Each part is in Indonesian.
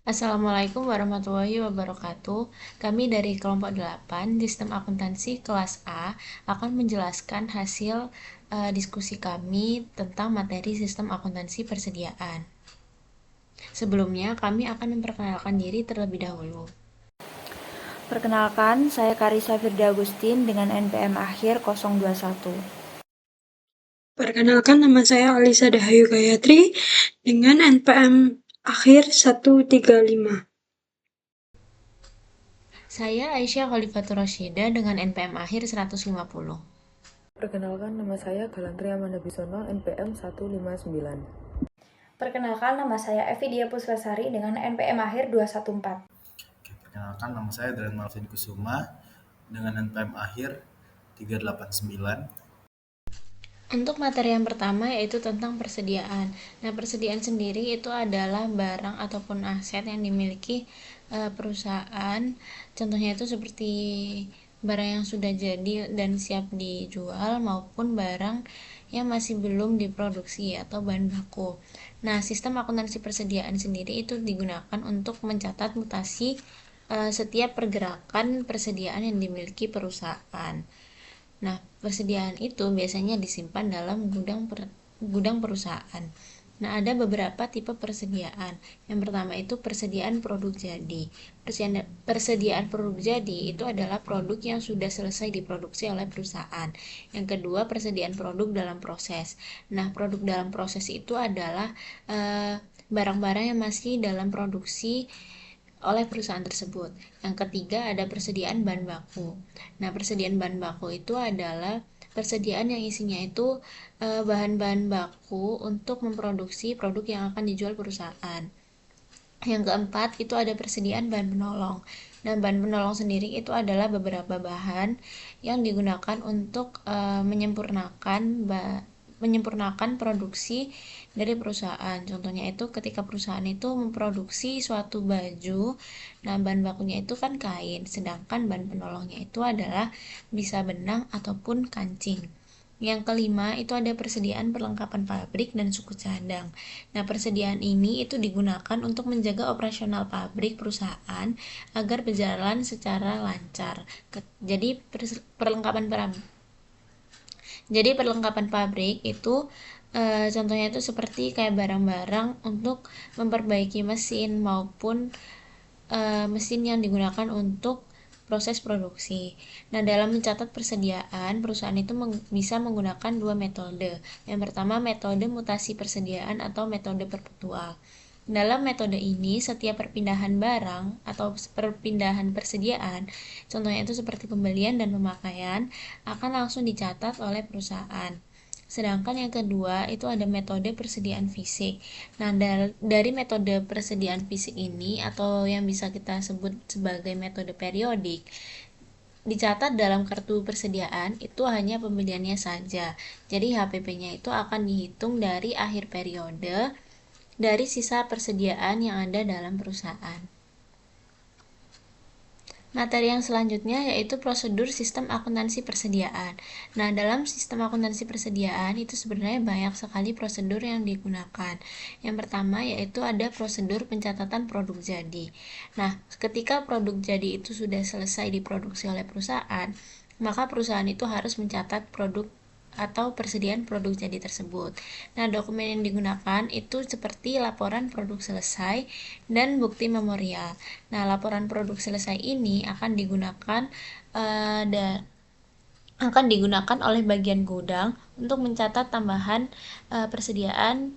Assalamualaikum warahmatullahi wabarakatuh. Kami dari kelompok 8 Sistem Akuntansi kelas A akan menjelaskan hasil diskusi kami tentang materi Sistem Akuntansi Persediaan. Sebelumnya, kami akan memperkenalkan diri terlebih dahulu. Perkenalkan, saya Karissa Firda Agustin dengan NPM akhir 021. Perkenalkan, nama saya Alisa Dahayu Gayatri dengan NPM akhir 135. Saya Aisyah Khalifatur Rasyida dengan NPM akhir 150. Perkenalkan, nama saya Galantri Amanda Bisono, NPM 159. Perkenalkan, nama saya Evi Dia Puswasari dengan NPM akhir 214. Perkenalkan, nama saya Dren Malvin Kusuma dengan NPM akhir 389. Untuk materi yang pertama yaitu tentang persediaan. Nah, persediaan sendiri itu adalah barang ataupun aset yang dimiliki perusahaan. Contohnya itu seperti barang yang sudah jadi dan siap dijual maupun barang yang masih belum diproduksi atau bahan baku. Nah, sistem akuntansi persediaan sendiri itu digunakan untuk mencatat mutasi setiap pergerakan persediaan yang dimiliki perusahaan. Nah, persediaan itu biasanya disimpan dalam gudang perusahaan. Nah, ada beberapa tipe persediaan. Yang pertama itu persediaan produk jadi. Persediaan produk jadi itu adalah produk yang sudah selesai diproduksi oleh perusahaan. Yang kedua, persediaan produk dalam proses. Nah, produk dalam proses itu adalah barang-barang yang masih dalam produksi oleh perusahaan tersebut. Yang ketiga ada persediaan bahan baku. Nah, persediaan bahan baku itu adalah persediaan yang isinya itu bahan-bahan baku untuk memproduksi produk yang akan dijual perusahaan. Yang keempat itu ada persediaan bahan penolong. Nah, bahan penolong sendiri itu adalah beberapa bahan yang digunakan untuk menyempurnakan produksi dari perusahaan. Contohnya itu ketika perusahaan itu memproduksi suatu baju, nah bahan bakunya itu kan kain, sedangkan bahan penolongnya itu adalah bisa benang ataupun kancing. Yang kelima itu ada persediaan perlengkapan pabrik dan suku cadang. Nah, persediaan ini itu digunakan untuk menjaga operasional pabrik perusahaan agar berjalan secara lancar. Jadi perlengkapan pabrik itu contohnya itu seperti kayak barang-barang untuk memperbaiki mesin maupun mesin yang digunakan untuk proses produksi. Nah, dalam mencatat persediaan, perusahaan itu bisa menggunakan dua metode. Yang pertama, metode mutasi persediaan atau metode perpetual. Dalam metode ini, setiap perpindahan barang atau perpindahan persediaan, contohnya itu seperti pembelian dan pemakaian, akan langsung dicatat oleh perusahaan. Sedangkan yang kedua itu ada metode persediaan fisik. Nah, dari metode persediaan fisik ini atau yang bisa kita sebut sebagai metode periodik, dicatat dalam kartu persediaan itu hanya pembeliannya saja. Jadi HPP-nya itu akan dihitung dari akhir periode dari sisa persediaan yang ada dalam perusahaan. Materi yang selanjutnya yaitu prosedur sistem akuntansi persediaan. Nah, dalam sistem akuntansi persediaan itu sebenarnya banyak sekali prosedur yang digunakan. Yang pertama yaitu ada prosedur pencatatan produk jadi. Nah, ketika produk jadi itu sudah selesai diproduksi oleh perusahaan, maka perusahaan itu harus mencatat produk atau persediaan produk jadi tersebut. Nah, dokumen yang digunakan itu seperti laporan produk selesai dan bukti memorial. Nah, laporan produk selesai ini akan digunakan oleh bagian gudang untuk mencatat tambahan persediaan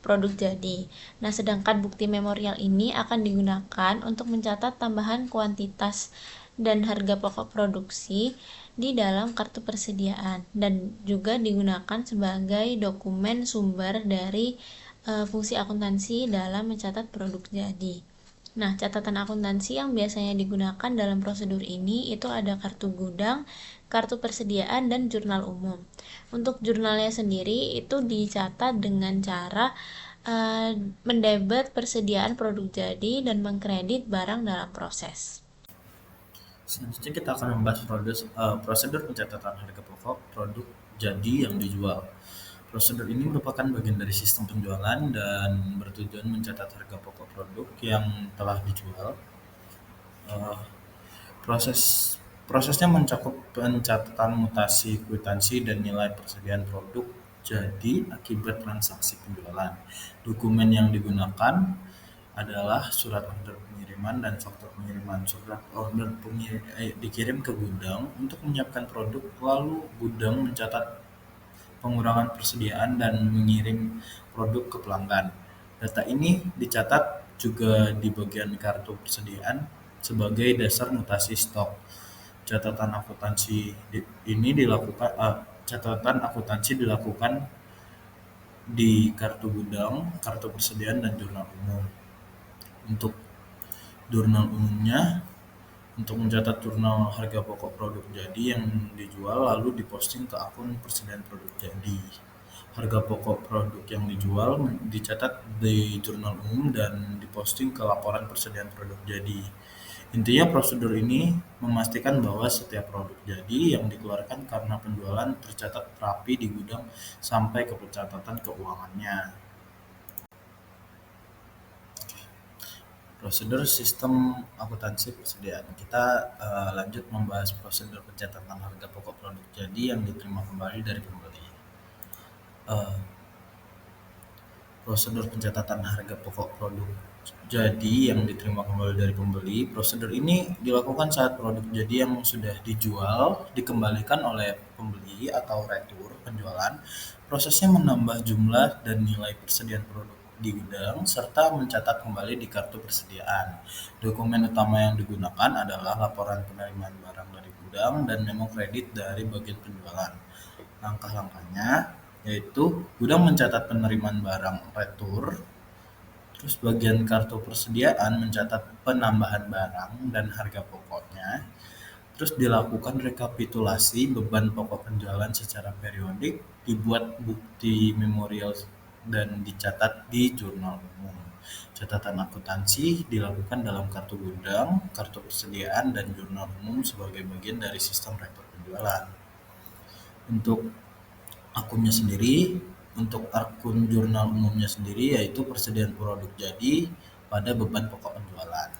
produk jadi. Nah, sedangkan bukti memorial ini akan digunakan untuk mencatat tambahan kuantitas dan harga pokok produksi di dalam kartu persediaan dan juga digunakan sebagai dokumen sumber dari fungsi akuntansi dalam mencatat produk jadi. Nah, catatan akuntansi yang biasanya digunakan dalam prosedur ini itu ada kartu gudang, kartu persediaan, dan jurnal umum. Untuk jurnalnya sendiri itu dicatat dengan cara mendebet persediaan produk jadi dan mengkredit barang dalam proses. Selanjutnya kita akan membahas prosedur pencatatan harga pokok produk jadi yang dijual. Prosedur ini merupakan bagian dari sistem penjualan dan bertujuan mencatat harga pokok produk yang telah dijual. Eh, proses Prosesnya mencakup pencatatan mutasi, kwitansi, dan nilai persediaan produk jadi akibat transaksi penjualan. Dokumen yang digunakan adalah surat order pengiriman dan faktur pengiriman. Surat order dikirim ke gudang untuk menyiapkan produk, lalu gudang mencatat pengurangan persediaan dan mengirim produk ke pelanggan. Data ini dicatat juga di bagian kartu persediaan sebagai dasar mutasi stok. Catatan akuntansi ini dilakukan catatan akuntansi dilakukan di kartu gudang, kartu persediaan, dan jurnal umum. Untuk jurnal umumnya, untuk mencatat jurnal harga pokok produk jadi yang dijual lalu diposting ke akun persediaan produk jadi. Harga pokok produk yang dijual dicatat di jurnal umum dan diposting ke laporan persediaan produk jadi. Intinya prosedur ini memastikan bahwa setiap produk jadi yang dikeluarkan karena penjualan tercatat rapi di gudang sampai ke pencatatan keuangannya. Prosedur sistem akuntansi persediaan. Kita lanjut membahas prosedur pencatatan harga pokok produk jadi yang diterima kembali dari pembeli. Prosedur pencatatan harga pokok produk jadi yang diterima kembali dari pembeli. Prosedur ini dilakukan saat produk jadi yang sudah dijual dikembalikan oleh pembeli atau retur penjualan. Prosesnya menambah jumlah dan nilai persediaan produk di gudang serta mencatat kembali di kartu persediaan. Dokumen utama yang digunakan adalah laporan penerimaan barang dari gudang dan memo kredit dari bagian penjualan. Langkah-langkahnya yaitu gudang mencatat penerimaan barang retur, terus bagian kartu persediaan mencatat penambahan barang dan harga pokoknya, terus dilakukan rekapitulasi beban pokok penjualan secara periodik, dibuat bukti memorial dan dicatat di jurnal umum. Catatan akuntansi dilakukan dalam kartu gudang, kartu persediaan, dan jurnal umum sebagai bagian dari sistem rekor penjualan. Untuk akunnya sendiri, untuk akun jurnal umumnya sendiri yaitu persediaan produk jadi pada beban pokok penjualan.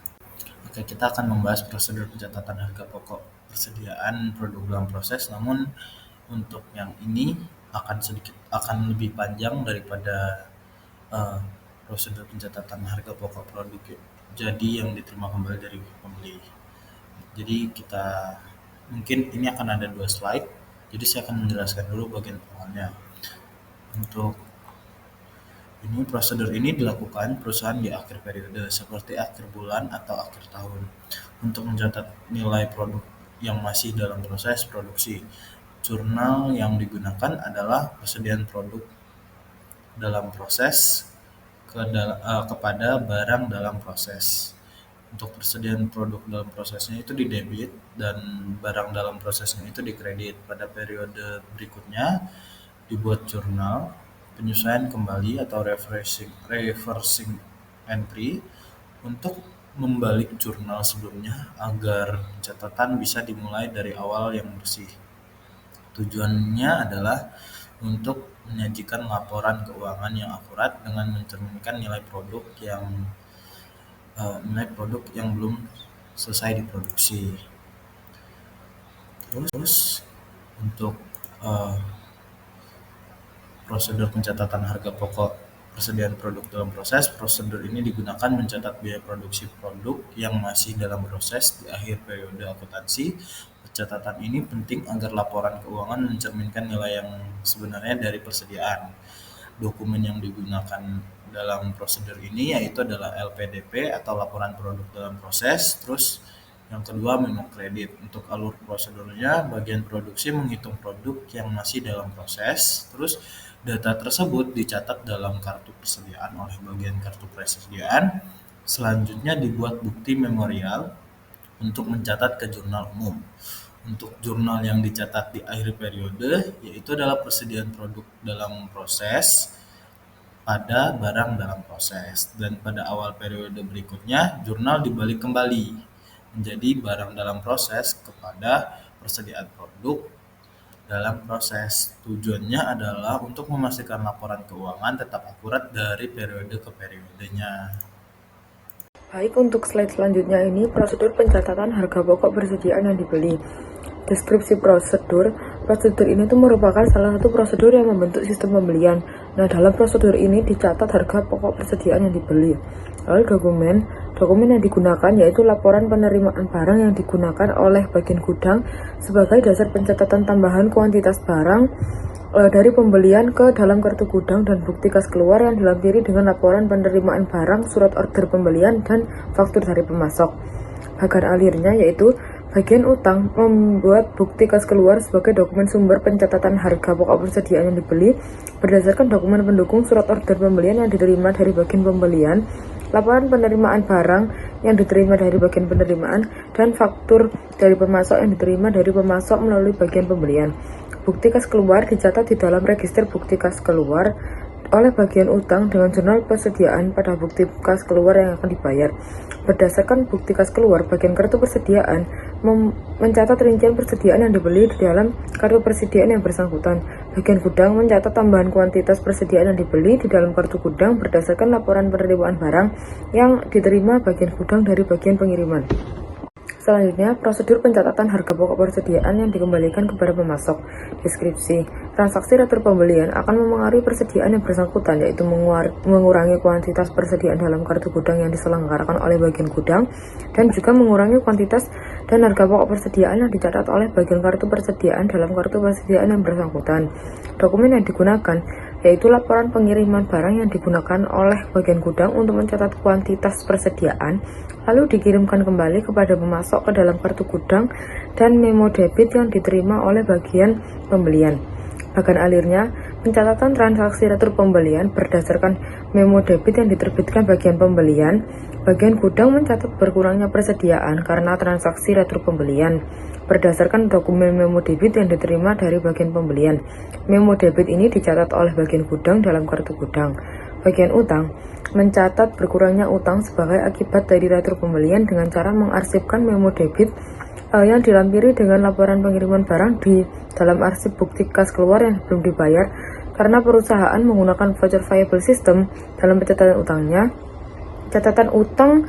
Oke, kita akan membahas prosedur pencatatan harga pokok persediaan produk dalam proses, namun untuk yang ini akan lebih panjang daripada prosedur pencatatan harga pokok produk jadi yang diterima kembali dari pembeli. Jadi kita mungkin ini akan ada 2 slide. Jadi saya akan menjelaskan dulu bagian awalnya. Untuk ini prosedur ini dilakukan perusahaan di akhir periode seperti akhir bulan atau akhir tahun untuk mencatat nilai produk yang masih dalam proses produksi. Jurnal yang digunakan adalah persediaan produk dalam proses kepada barang dalam proses. Untuk persediaan produk dalam prosesnya itu di debit dan barang dalam prosesnya itu di kredit. Pada periode berikutnya dibuat jurnal penyesuaian kembali atau reversing entry untuk membalik jurnal sebelumnya agar catatan bisa dimulai dari awal yang bersih. Tujuannya adalah untuk menyajikan laporan keuangan yang akurat dengan mencerminkan nilai produk yang belum selesai diproduksi. Terus untuk prosedur pencatatan harga pokok persediaan produk dalam proses, prosedur ini digunakan mencatat biaya produksi produk yang masih dalam proses di akhir periode akuntansi. Catatan ini penting agar laporan keuangan mencerminkan nilai yang sebenarnya dari persediaan. Dokumen yang digunakan dalam prosedur ini yaitu adalah LPDP atau laporan produk dalam proses, terus yang kedua memo kredit. Untuk alur prosedurnya, bagian produksi menghitung produk yang masih dalam proses, terus data tersebut dicatat dalam kartu persediaan oleh bagian kartu persediaan. Selanjutnya dibuat bukti memorial untuk mencatat ke jurnal umum. Untuk jurnal yang dicatat di akhir periode yaitu adalah persediaan produk dalam proses pada barang dalam proses, dan pada awal periode berikutnya jurnal dibalik kembali menjadi barang dalam proses kepada persediaan produk dalam proses. Tujuannya adalah untuk memastikan laporan keuangan tetap akurat dari periode ke periodenya. Baik, untuk slide selanjutnya ini prosedur pencatatan harga pokok persediaan yang dibeli. Deskripsi prosedur. Prosedur ini tuh merupakan salah satu prosedur yang membentuk sistem pembelian. Nah, dalam prosedur ini dicatat harga pokok persediaan yang dibeli. Lalu dokumen yang digunakan yaitu laporan penerimaan barang yang digunakan oleh bagian gudang sebagai dasar pencatatan tambahan kuantitas barang dari pembelian ke dalam kartu gudang dan bukti kas keluar yang dilampiri dengan laporan penerimaan barang, surat order pembelian, dan faktur dari pemasok. Bagian alirnya yaitu bagian utang membuat bukti kas keluar sebagai dokumen sumber pencatatan harga pokok persediaan yang dibeli berdasarkan dokumen pendukung surat order pembelian yang diterima dari bagian pembelian, laporan penerimaan barang yang diterima dari bagian penerimaan, dan faktur dari pemasok yang diterima dari pemasok melalui bagian pembelian. Bukti kas keluar dicatat di dalam register bukti kas keluar oleh bagian utang dengan jurnal persediaan pada bukti kas keluar yang akan dibayar. Berdasarkan bukti kas keluar, bagian kartu persediaan mencatat rincian persediaan yang dibeli di dalam kartu persediaan yang bersangkutan. Bagian gudang mencatat tambahan kuantitas persediaan yang dibeli di dalam kartu gudang berdasarkan laporan penerimaan barang yang diterima bagian gudang dari bagian pengiriman. Selanjutnya, prosedur pencatatan harga pokok persediaan yang dikembalikan kepada pemasok. Deskripsi. Transaksi retur pembelian akan memengaruhi persediaan yang bersangkutan, yaitu mengurangi kuantitas persediaan dalam kartu gudang yang diselenggarakan oleh bagian gudang, dan juga mengurangi kuantitas dan harga pokok persediaan yang dicatat oleh bagian kartu persediaan dalam kartu persediaan yang bersangkutan. Dokumen yang digunakan yaitu laporan pengiriman barang yang digunakan oleh bagian gudang untuk mencatat kuantitas persediaan, lalu dikirimkan kembali kepada pemasok ke dalam kartu gudang, dan memo debit yang diterima oleh bagian pembelian. Bagian alirnya, pencatatan transaksi retur pembelian berdasarkan memo debit yang diterbitkan bagian pembelian. Bagian gudang mencatat berkurangnya persediaan karena transaksi retur pembelian berdasarkan dokumen memo debit yang diterima dari bagian pembelian. Memo debit ini dicatat oleh bagian gudang dalam kartu gudang. Bagian utang mencatat berkurangnya utang sebagai akibat dari retur pembelian dengan cara mengarsipkan memo debit yang dilampiri dengan laporan pengiriman barang di dalam arsip bukti kas keluar yang belum dibayar karena perusahaan menggunakan voucher viable system dalam pencatatan utangnya. Catatan utang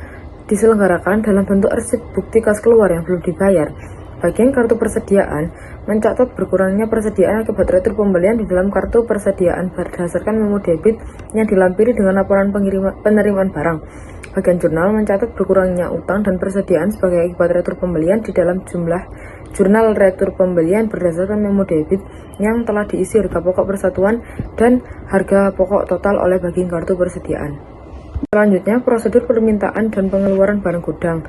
diselenggarakan dalam bentuk arsip bukti kas keluar yang belum dibayar. Bagian kartu persediaan mencatat berkurangnya persediaan akibat retur pembelian di dalam kartu persediaan berdasarkan memo debit yang dilampiri dengan laporan penerimaan barang. Bagian jurnal mencatat berkurangnya utang dan persediaan sebagai akibat retur pembelian di dalam jurnal retur pembelian berdasarkan memo debit yang telah diisi harga pokok persatuan dan harga pokok total oleh bagian kartu persediaan. Selanjutnya, prosedur permintaan dan pengeluaran barang gudang.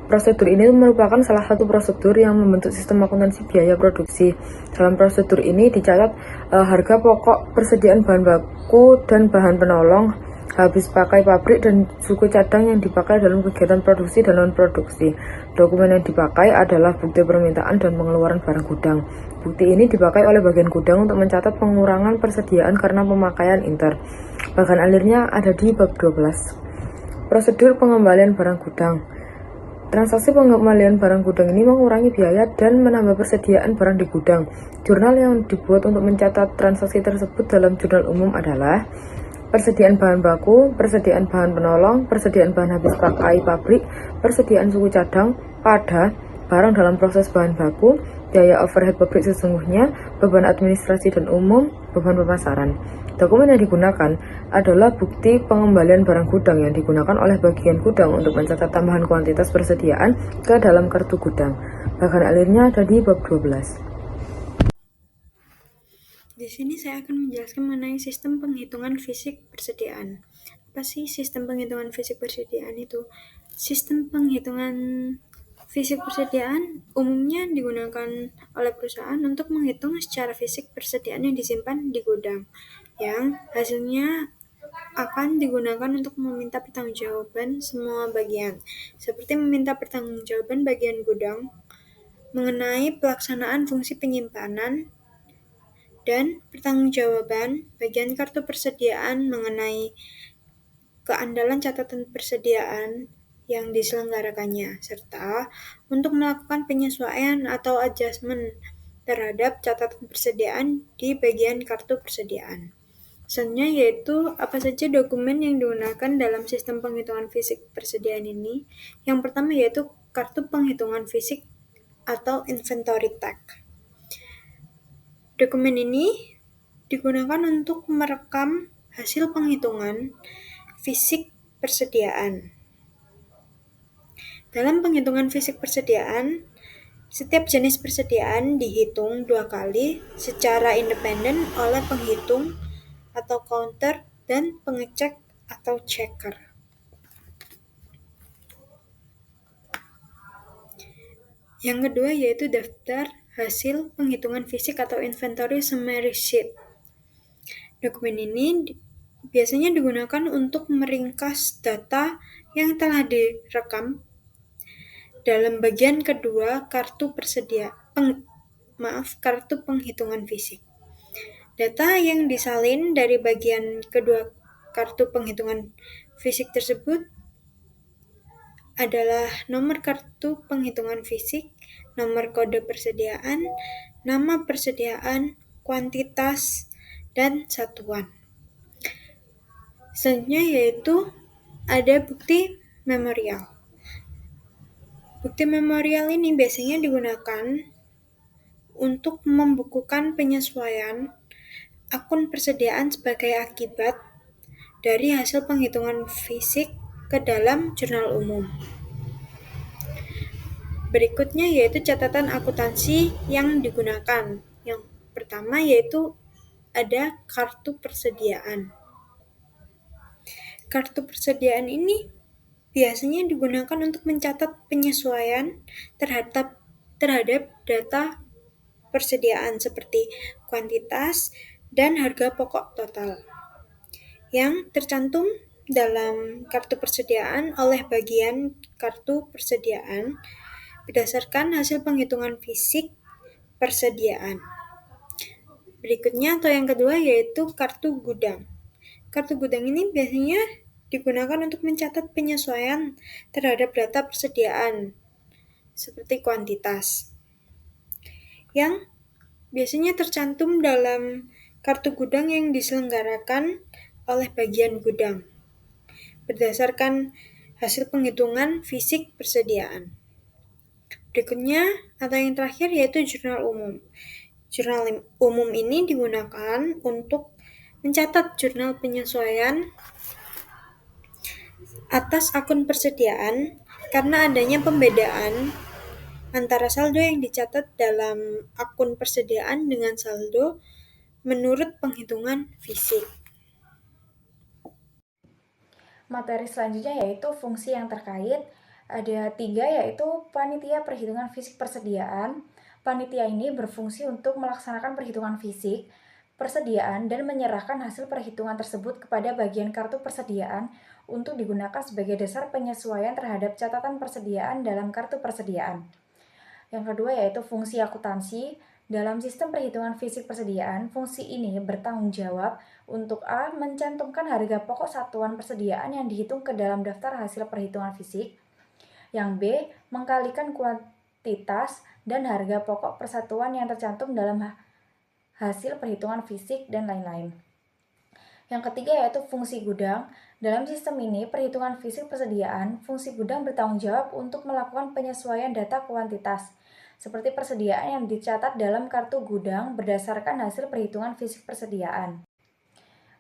Prosedur ini merupakan salah satu prosedur yang membentuk sistem akuntansi biaya produksi. Dalam prosedur ini dicatat harga pokok persediaan bahan baku dan bahan penolong, habis pakai pabrik, dan suku cadang yang dipakai dalam kegiatan produksi dan non-produksi. Dokumen yang dipakai adalah bukti permintaan dan pengeluaran barang gudang. Bukti ini dipakai oleh bagian gudang untuk mencatat pengurangan persediaan karena pemakaian inter. Bagian alirnya ada di bab 12. Prosedur pengembalian barang gudang. Transaksi pengembalian barang gudang ini mengurangi biaya dan menambah persediaan barang di gudang. Jurnal yang dibuat untuk mencatat transaksi tersebut dalam jurnal umum adalah persediaan bahan baku, persediaan bahan penolong, persediaan bahan habis pakai pabrik, persediaan suku cadang pada barang dalam proses bahan baku, biaya overhead pabrik sesungguhnya, beban administrasi dan umum, beban pemasaran. Dokumen yang digunakan adalah bukti pengembalian barang gudang yang digunakan oleh bagian gudang untuk mencatat tambahan kuantitas persediaan ke dalam kartu gudang. Bagian alirnya ada di bab 12. Di sini saya akan menjelaskan mengenai sistem penghitungan fisik persediaan. Apa sih sistem penghitungan fisik persediaan itu? Sistem penghitungan fisik persediaan umumnya digunakan oleh perusahaan untuk menghitung secara fisik persediaan yang disimpan di gudang, yang hasilnya akan digunakan untuk meminta pertanggungjawaban semua bagian, seperti meminta pertanggungjawaban bagian gudang mengenai pelaksanaan fungsi penyimpanan, dan pertanggungjawaban bagian kartu persediaan mengenai keandalan catatan persediaan yang diselenggarakannya, serta untuk melakukan penyesuaian atau adjustment terhadap catatan persediaan di bagian kartu persediaan. Selanjutnya yaitu apa saja dokumen yang digunakan dalam sistem penghitungan fisik persediaan ini. Yang pertama yaitu kartu penghitungan fisik atau inventory tag. Dokumen ini digunakan untuk merekam hasil penghitungan fisik persediaan. Dalam penghitungan fisik persediaan, setiap jenis persediaan dihitung 2 kali secara independen oleh penghitung atau counter dan pengecek atau checker. Yang kedua yaitu daftar hasil penghitungan fisik atau inventory summary sheet. Dokumen ini biasanya digunakan untuk meringkas data yang telah direkam dalam bagian kedua kartu kartu penghitungan fisik. Data yang disalin dari bagian kedua kartu penghitungan fisik tersebut adalah nomor kartu penghitungan fisik, nomor kode persediaan, nama persediaan, kuantitas, dan satuan. Selanjutnya yaitu ada bukti memorial. Bukti memorial ini biasanya digunakan untuk membukukan penyesuaian akun persediaan sebagai akibat dari hasil penghitungan fisik ke dalam jurnal umum. Berikutnya yaitu catatan akuntansi yang digunakan. Yang pertama yaitu ada kartu persediaan. Kartu persediaan ini biasanya digunakan untuk mencatat penyesuaian terhadap data persediaan seperti kuantitas dan harga pokok total yang tercantum dalam kartu persediaan oleh bagian kartu persediaan berdasarkan hasil penghitungan fisik persediaan. Berikutnya atau yang kedua yaitu kartu gudang. Kartu gudang ini biasanya digunakan untuk mencatat penyesuaian terhadap data persediaan seperti kuantitas yang biasanya tercantum dalam kartu gudang yang diselenggarakan oleh bagian gudang berdasarkan hasil penghitungan fisik persediaan. Berikutnya atau yang terakhir yaitu jurnal umum. Jurnal umum ini digunakan untuk mencatat jurnal penyesuaian atas akun persediaan karena adanya pembedaan antara saldo yang dicatat dalam akun persediaan dengan saldo menurut penghitungan fisik. Materi selanjutnya yaitu fungsi yang terkait. Ada 3 yaitu panitia perhitungan fisik persediaan. Panitia ini berfungsi untuk melaksanakan perhitungan fisik persediaan dan menyerahkan hasil perhitungan tersebut kepada bagian kartu persediaan untuk digunakan sebagai dasar penyesuaian terhadap catatan persediaan dalam kartu persediaan. Yang kedua yaitu fungsi akuntansi. Dalam sistem perhitungan fisik persediaan, fungsi ini bertanggung jawab untuk A. mencantumkan harga pokok satuan persediaan yang dihitung ke dalam daftar hasil perhitungan fisik. Yang B. mengkalikan kuantitas dan harga pokok persatuan yang tercantum dalam hasil perhitungan fisik dan lain-lain. Yang ketiga yaitu fungsi gudang. Dalam sistem ini, perhitungan fisik persediaan, fungsi gudang bertanggung jawab untuk melakukan penyesuaian data kuantitas, seperti persediaan yang dicatat dalam kartu gudang berdasarkan hasil perhitungan fisik persediaan.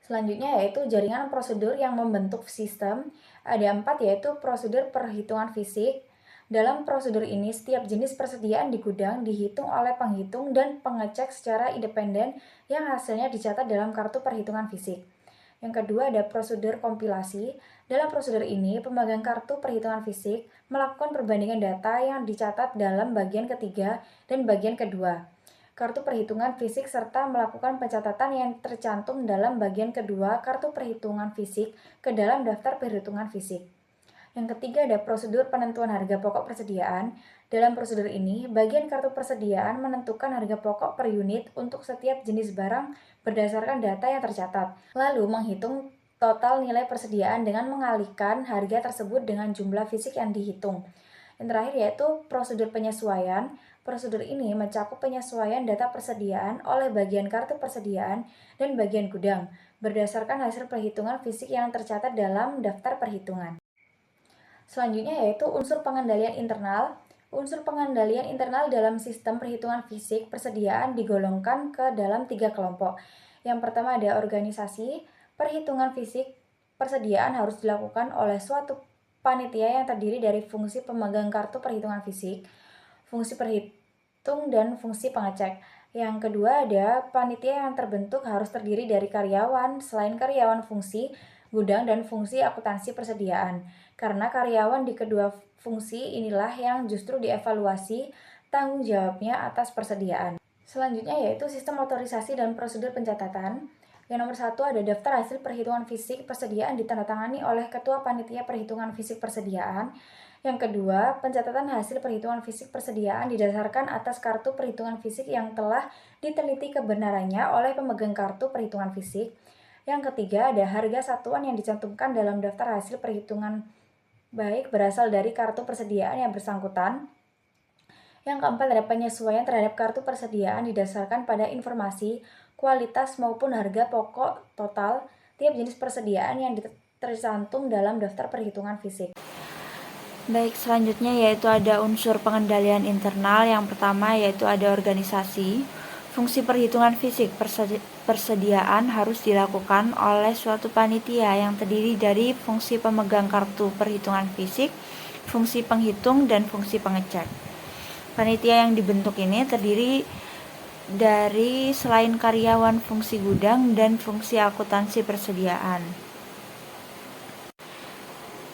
Selanjutnya yaitu jaringan prosedur yang membentuk sistem. Ada 4 yaitu prosedur perhitungan fisik. Dalam prosedur ini, setiap jenis persediaan di gudang dihitung oleh penghitung dan pengecek secara independen yang hasilnya dicatat dalam kartu perhitungan fisik. Yang kedua ada prosedur kompilasi. Dalam prosedur ini, pemegang kartu perhitungan fisik melakukan perbandingan data yang dicatat dalam bagian ketiga dan bagian kedua kartu perhitungan fisik serta melakukan pencatatan yang tercantum dalam bagian kedua kartu perhitungan fisik ke dalam daftar perhitungan fisik. Yang ketiga ada prosedur penentuan harga pokok persediaan. Dalam prosedur ini, bagian kartu persediaan menentukan harga pokok per unit untuk setiap jenis barang berdasarkan data yang tercatat, lalu menghitung total nilai persediaan dengan mengalihkan harga tersebut dengan jumlah fisik yang dihitung. Yang terakhir yaitu prosedur penyesuaian. Prosedur ini mencakup penyesuaian data persediaan oleh bagian kartu persediaan dan bagian gudang berdasarkan hasil perhitungan fisik yang tercatat dalam daftar perhitungan. Selanjutnya yaitu unsur pengendalian internal. Unsur pengendalian internal dalam sistem perhitungan fisik persediaan digolongkan ke dalam 3 kelompok. Yang pertama ada organisasi. Perhitungan fisik persediaan harus dilakukan oleh suatu panitia yang terdiri dari fungsi pemegang kartu perhitungan fisik, fungsi perhitung, dan fungsi pengecek. Yang kedua ada panitia yang terbentuk harus terdiri dari karyawan, selain karyawan fungsi, gudang, dan fungsi akuntansi persediaan. Karena karyawan di kedua fungsi inilah yang justru dievaluasi tanggung jawabnya atas persediaan. Selanjutnya yaitu sistem otorisasi dan prosedur pencatatan. Yang nomor 1 ada daftar hasil perhitungan fisik persediaan ditandatangani oleh Ketua Panitia Perhitungan Fisik Persediaan. Yang kedua, pencatatan hasil perhitungan fisik persediaan didasarkan atas kartu perhitungan fisik yang telah diteliti kebenarannya oleh pemegang kartu perhitungan fisik. Yang ketiga, ada harga satuan yang dicantumkan dalam daftar hasil perhitungan baik berasal dari kartu persediaan yang bersangkutan. Yang keempat, ada penyesuaian terhadap kartu persediaan didasarkan pada informasi, kualitas maupun harga pokok total tiap jenis persediaan yang tercantum dalam daftar perhitungan fisik. Baik, selanjutnya yaitu ada unsur pengendalian internal. Yang pertama yaitu ada organisasi. Fungsi perhitungan fisik persediaan harus dilakukan oleh suatu panitia yang terdiri dari fungsi pemegang kartu perhitungan fisik, fungsi penghitung, dan fungsi pengecek. Panitia yang dibentuk ini terdiri dari selain karyawan fungsi gudang dan fungsi akuntansi persediaan.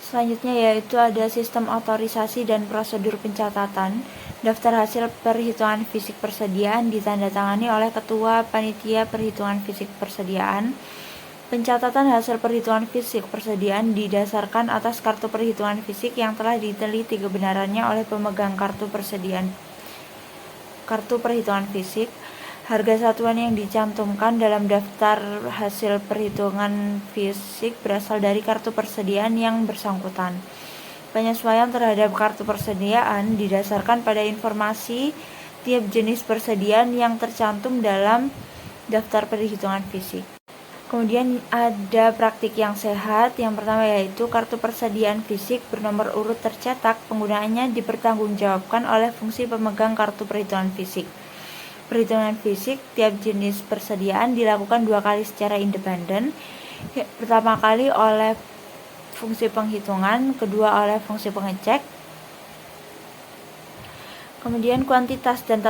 Selanjutnya yaitu ada sistem otorisasi dan prosedur pencatatan. Daftar hasil perhitungan fisik persediaan ditandatangani oleh Ketua Panitia Perhitungan Fisik Persediaan. Pencatatan hasil perhitungan fisik persediaan didasarkan atas kartu perhitungan fisik yang telah diteliti kebenarannya oleh pemegang kartu perhitungan fisik. Harga satuan yang dicantumkan dalam daftar hasil perhitungan fisik berasal dari kartu persediaan yang bersangkutan. Penyesuaian terhadap kartu persediaan didasarkan pada informasi tiap jenis persediaan yang tercantum dalam daftar perhitungan fisik. Kemudian ada praktik yang sehat. Yang pertama yaitu kartu persediaan fisik bernomor urut tercetak, penggunaannya dipertanggungjawabkan oleh fungsi pemegang kartu perhitungan fisik. Perhitungan fisik tiap jenis persediaan dilakukan 2 kali secara independen. Pertama kali oleh fungsi penghitungan, kedua oleh fungsi pengecek. Kemudian kuantitas dan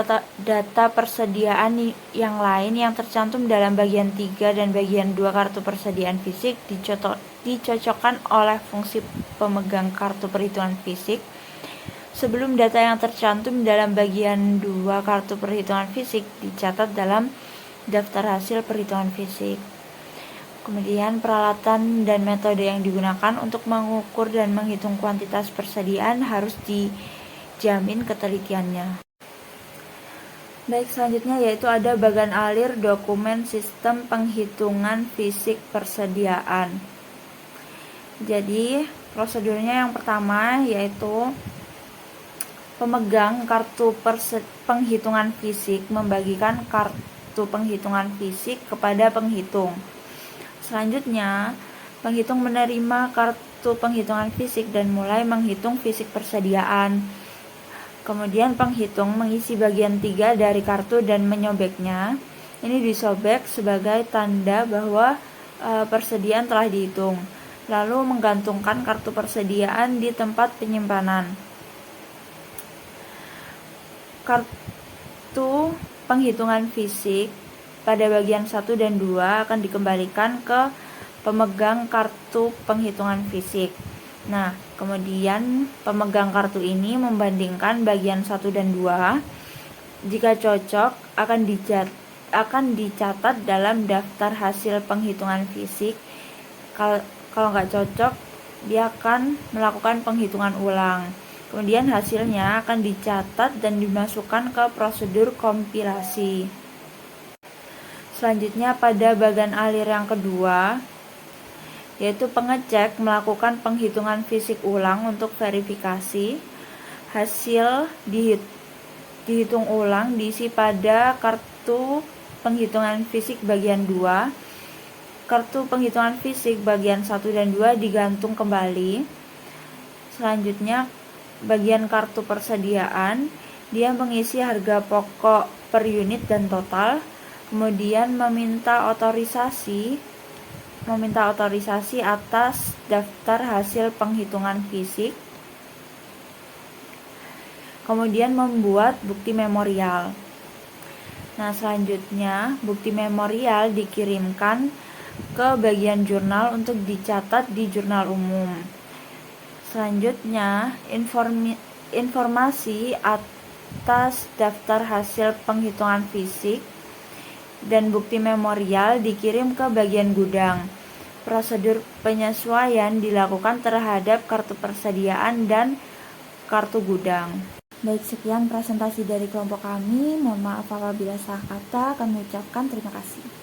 data persediaan yang lain yang tercantum dalam bagian 3 dan bagian 2 kartu persediaan fisik dicocokkan oleh fungsi pemegang kartu perhitungan fisik. Sebelum data yang tercantum dalam bagian 2 kartu perhitungan fisik dicatat dalam daftar hasil perhitungan fisik. Kemudian peralatan dan metode yang digunakan untuk mengukur dan menghitung kuantitas persediaan harus dijamin ketelitiannya. Baik, selanjutnya yaitu ada bagan alir dokumen sistem penghitungan fisik persediaan. Jadi prosedurnya yang pertama yaitu pemegang kartu penghitungan fisik membagikan kartu penghitungan fisik kepada penghitung. Selanjutnya, penghitung menerima kartu penghitungan fisik dan mulai menghitung fisik persediaan. Kemudian penghitung mengisi bagian 3 dari kartu dan menyobeknya. Ini disobek sebagai tanda bahwa persediaan telah dihitung. Lalu menggantungkan kartu persediaan di tempat penyimpanan. Kartu penghitungan fisik pada bagian 1 dan 2 akan dikembalikan ke pemegang kartu penghitungan fisik. Nah, kemudian pemegang kartu ini membandingkan bagian 1 dan 2. Jika cocok, akan dicatat dalam daftar hasil penghitungan fisik. Kalau nggak cocok, dia akan melakukan penghitungan ulang. Kemudian hasilnya akan dicatat dan dimasukkan ke prosedur kompilasi. Selanjutnya pada bagan alir yang kedua, yaitu pengecek melakukan penghitungan fisik ulang untuk verifikasi. Hasil dihitung ulang, diisi pada kartu penghitungan fisik bagian 2. Kartu penghitungan fisik bagian 1 dan 2 digantung kembali. Selanjutnya, bagian kartu persediaan, dia mengisi harga pokok per unit dan total, kemudian meminta otorisasi atas daftar hasil penghitungan fisik, kemudian membuat bukti memorial. Nah, selanjutnya bukti memorial dikirimkan ke bagian jurnal untuk dicatat di jurnal umum. Selanjutnya, informasi atas daftar hasil penghitungan fisik dan bukti memorial dikirim ke bagian gudang. Prosedur penyesuaian dilakukan terhadap kartu persediaan dan kartu gudang. Baik, sekian presentasi dari kelompok kami. Mohon maaf apabila salah kata. Kami ucapkan terima kasih.